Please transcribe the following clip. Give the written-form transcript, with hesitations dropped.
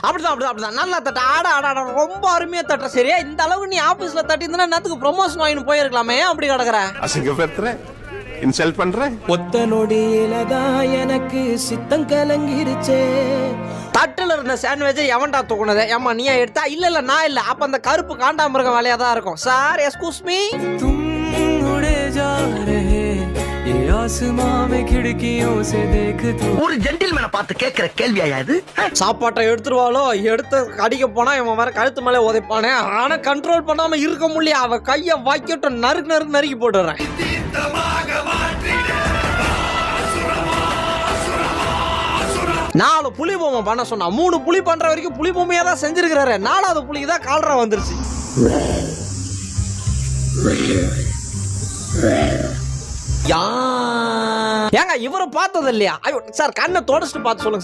அப்படிதான் நல்லா தட்ட. ஆட ரொம்ப அருமையா தட்ட. சரியா இந்த அளவுக்கு நீ ஆபீஸ்ல தட்டியிருந்தா நேத்துக்கு ப்ரொமோஷன் வாங்கிட்டு போயிருக்கலாமே. அப்படி கிடக்குற அசிங்கப்படுத்துற, இன்சல்ட் பண்ற. ஒத்த நொடியிலதான் எனக்கு சித்தம் கலங்கிருச்சே. தட்டுல இருந்த சாண்ட்விச்சை எவன்டா தூக்குனது? ஏமா நீயா எடுத்தா? இல்ல நான் இல்ல. அப்ப அந்த கருப்பு காண்டாமிருகம் வேலையா தான் இருக்கும். Sir excuse me. तुम उड़े जा रहे ये आसमां में खिड़कियों से देख तू. ஒரு ஜென்டில்மேனை பார்த்து கேட்கிற கேள்வியா இது? சாப்பாட்டை எடுத்துருவாளோ, எடுத்து அடிக்க போனா இவன் வேற கழுத்து மேலே உதைப்பானே. ஆனா கண்ட்ரோல் பண்ணாம இருக்க முடியல. அவ கைய வாக்கிட்டு நறுக்கி போட்டுறேன். நாலு புலி பொம்மை பண்ண சொன்னா 3 புலி பண்ற வரைக்கும் புலி பொம்மையா தான் செஞ்சிருக்கிறாரு. 4வது புலிக்கு தான் கால்ரா வந்துருச்சு. ஏங்க இவரை பார்த்தது இல்லையா? சார் கண்ணை தொடச்சிட்டு பார்த்து சொல்லுங்க.